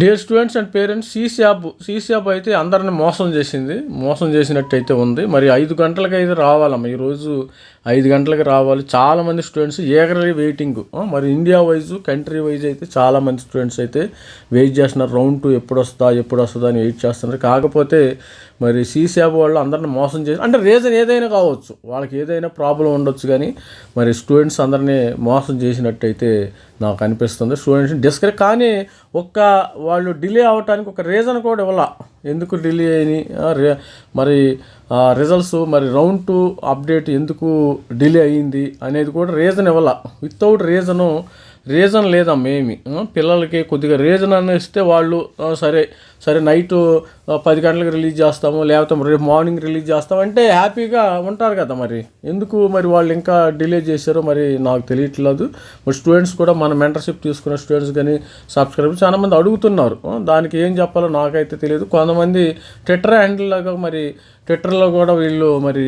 Dear students and parents, సీశాప్ అయితే అందరిని మోసం చేసినట్టయితే ఉంది. మరి 5 గంటలకి అయితే రావాలమ్మా, ఈరోజు 5 గంటలకు రావాలి. చాలామంది స్టూడెంట్స్ ఏగర్లీ వెయిటింగ్. మరి ఇండియా వైజ్, కంట్రీ వైజ్ అయితే చాలామంది స్టూడెంట్స్ అయితే వెయిట్ చేస్తున్నారు. రౌండ్ 2 ఎప్పుడు వస్తుందా అని వెయిట్ చేస్తున్నారు. కాకపోతే మరి సీశాప్ వాళ్ళు అందరిని మోసం చేసి, అంటే రీజన్ ఏదైనా కావచ్చు, వాళ్ళకి ఏదైనా ప్రాబ్లం ఉండొచ్చు, కానీ మరి స్టూడెంట్స్ అందరినీ మోసం చేసినట్టయితే నాకు అనిపిస్తుంది. స్టూడెంట్స్ కానీ వాళ్ళు డిలే అవ్వటానికి ఒక రీజన్ కూడా ఇవ్వాల, ఎందుకు డిలే అయినాయి, మరి రిజల్ట్స్, మరి రౌండ్ 2 అప్డేట్ ఎందుకు డిలే అయ్యింది అనేది కూడా రీజన్ ఇవ్వాల. వితౌట్ రీజన్ లేదమ్మా ఏమి. పిల్లలకి కొద్దిగా రీజన్ అని ఇస్తే వాళ్ళు సరే నైట్ 10 గంటలకు రిలీజ్ చేస్తాము, లేకపోతే రేపు మార్నింగ్ రిలీజ్ చేస్తాము అంటే హ్యాపీగా ఉంటారు కదా. మరి ఎందుకు మరి వాళ్ళు ఇంకా డిలే చేశారో మరి నాకు తెలియట్లేదు. మరి స్టూడెంట్స్ కూడా మన మెంటర్షిప్ తీసుకున్న స్టూడెంట్స్ కానీ సబ్స్క్రైబర్స్ చాలామంది అడుగుతున్నారు. దానికి ఏం చెప్పాలో నాకైతే తెలియదు. కొంతమంది ట్విట్టర్ హ్యాండిల్ లాగా, మరి ట్విట్టర్లో కూడా వీళ్ళు మరి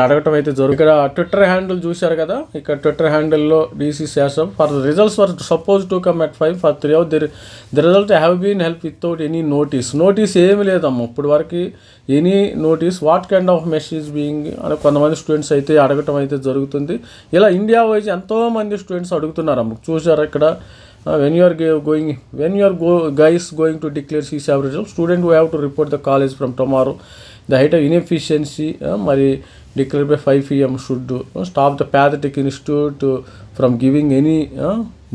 అడగటం అయితే జరుగుతుంది. ఇక్కడ ట్విట్టర్ హ్యాండిల్ చూశారు కదా, ఇక్కడ ట్విట్టర్ హ్యాండిల్లో డీసీ శాసప్ for the results for suppose to come at 5 for 3 hours the result have been help without any notice ఏమి లేదమ్మా ఇప్పుడు వరకు. Any notice what kind of message being అని కొంతమంది స్టూడెంట్స్ అయితే అడగటం అయితే జరుగుతుంది. ఇలా ఇండియా వైజ్ ఎంతోమంది స్టూడెంట్స్ అడుగుతున్నారమ్మ. చూసారు ఇక్కడ, when you are guys going to declare CSAP results, student who have to report the college from tomorrow. The height of inefficiency మరి declared by 5 PM should stop the pathetic institute from giving any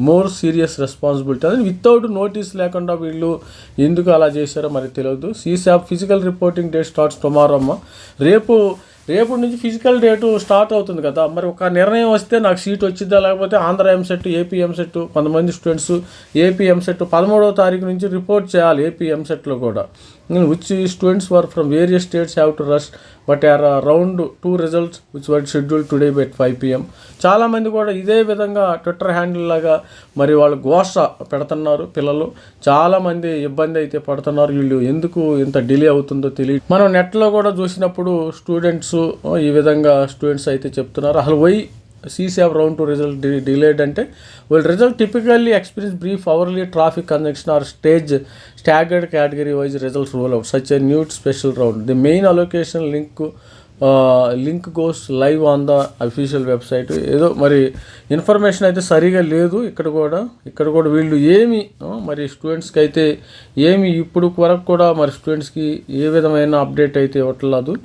more serious responsibility. అది without notice లేకుండా వీళ్ళు ఎందుకు అలా చేశారో మరి తెలియదు. CSAP physical reporting date starts tomorrow అమ్మ. రేపు నుంచి ఫిజికల్ డేటు స్టార్ట్ అవుతుంది కదా. మరి ఒక నిర్ణయం వస్తే నాకు సీట్ వచ్చిద్దా, లేకపోతే ఆంధ్ర ఎంసెట్, ఏపీ ఎంసెట్, కొంతమంది స్టూడెంట్స్ ఏపీ ఎంసెట్ 13వ తారీఖు నుంచి రిపోర్ట్ చేయాలి. ఏపీ ఎంసెట్లో కూడా which students were from various states have to rush but are around 2 results which were scheduled today by 5 PM. చాలామంది కూడా ఇదే విధంగా ట్విట్టర్ హ్యాండిల్ లాగా మరి వాళ్ళు ఘోష పెడుతున్నారు. పిల్లలు చాలామంది ఇబ్బంది అయితే పడుతున్నారు. వీళ్ళు ఎందుకు ఇంత డిలే అవుతుందో తెలియదు. మనం నెట్లో కూడా చూసినప్పుడు స్టూడెంట్స్ ఈ విధంగా స్టూడెంట్స్ అయితే చెప్తున్నారు. అసలు CSAP round 2 result delayed ante will result typically experience brief hourly traffic congestion or staggered category wise results rollout such a new special round. The main allocation link goes live on the official website. ఏదో మరి information అయితే సరిగా లేదు ఇక్కడ కూడా వీళ్ళు ఏమి మరి స్టూడెంట్స్కి అయితే ఏమి ఇప్పుడు వరకు కూడా మరి స్టూడెంట్స్కి ఏ విధమైన అప్డేట్ అయితే ఇవ్వట్లేదు.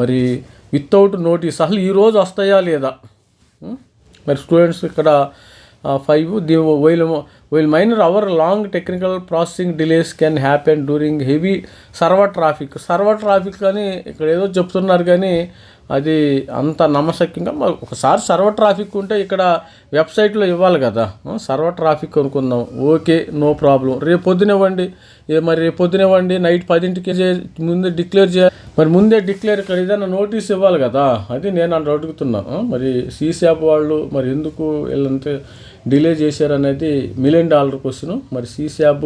మరి వితౌట్ నోటీస్ అసలు ఈరోజు వస్తాయా లేదా మరి స్టూడెంట్స్ ఇక్కడ 5 while minor hour long technical processing delays can happen during heavy server traffic అని ఇక్కడ ఏదో చెప్తున్నారు, కానీ అది అంత నమ్మశక్యంగా. ఒకసారి సర్వర్ ట్రాఫిక్ ఉంటే ఇక్కడ వెబ్సైట్లో ఇవ్వాలి కదా. సర్వర్ ట్రాఫిక్ అనుకుందాం, ఓకే, నో ప్రాబ్లం. రేపు పొద్దునివ్వండి నైట్ 10ంటికి ముందే డిక్లేర్ చేయాలి. మరి ముందే డిక్లేర్ ఇక్కడ ఏదైనా నోటీస్ ఇవ్వాలి కదా. అది నేను అడుగుతున్నాను. మరి CSAP వాళ్ళు మరి ఎందుకు వీళ్ళంతా డిలే చేశారనేది $1 million క్వశ్చన్. మరి CSAP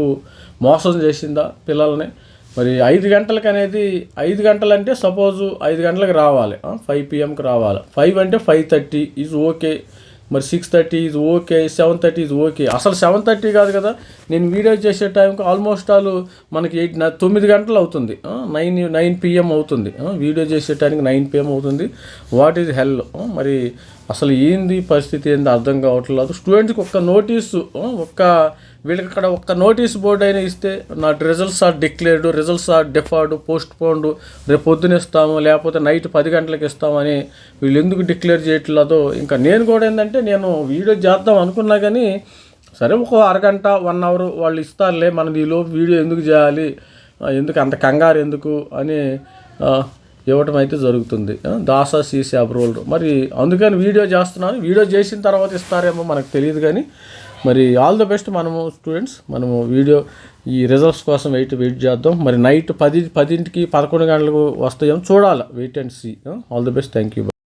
మోసం చేసిందా పిల్లల్ని? మరి 5 గంటలకు అనేది 5 గంటలు అంటే సపోజ్ 5 గంటలకు రావాలి, 5 PMకి రావాలి. 5 అంటే 5:30 ఈజ్ ఓకే, మరి 6:30 ఈజ్ ఓకే, 7:30 ఈజ్ ఓకే. అసలు 7:30 కాదు కదా, నేను వీడియో చేసే టైంకి ఆల్మోస్ట్ మనకి 9 గంటలు అవుతుంది, 9 PM అవుతుంది. వీడియో చేసే టైంకి 9 PM అవుతుంది. వాట్ ఈజ్ హెల్? మరి అసలు ఏంది పరిస్థితి ఏంది అర్థం కావట్లేదు. స్టూడెంట్స్కి వీళ్ళకి అక్కడ ఒక్క నోటీస్ బోర్డు అయినా ఇస్తే నా results are declared, results are deferred, postponed, రేపు పొద్దున ఇస్తాము, లేకపోతే నైట్ 10 గంటలకు ఇస్తామని వీళ్ళు ఎందుకు డిక్లేర్ చేయట్లేదో. ఇంకా నేను కూడా ఏంటంటే నేను వీడియో చేద్దాం అనుకున్నా, కానీ సరే ఒక అరగంట 1 hour వాళ్ళు ఇస్తారులే, మనది ఈలోపు వీడియో ఎందుకు చేయాలి, ఎందుకు అంత కంగారు ఎందుకు అని ఇవ్వటం అయితే జరుగుతుంది. దాసా CSAP రోల్ మరి అందుకని వీడియో చేస్తున్నాను. వీడియో చేసిన తర్వాత ఇస్తారేమో మనకు తెలియదు, కానీ మరి ఆల్ ద బెస్ట్. మనము వీడియో ఈ రిజల్ట్స్ కోసం వెయిట్ చేద్దాం. మరి నైట్ 10ంటికి 11 గంటలకు వస్తాయేమో చూడాలి. Wait and see. All the best. Thank you.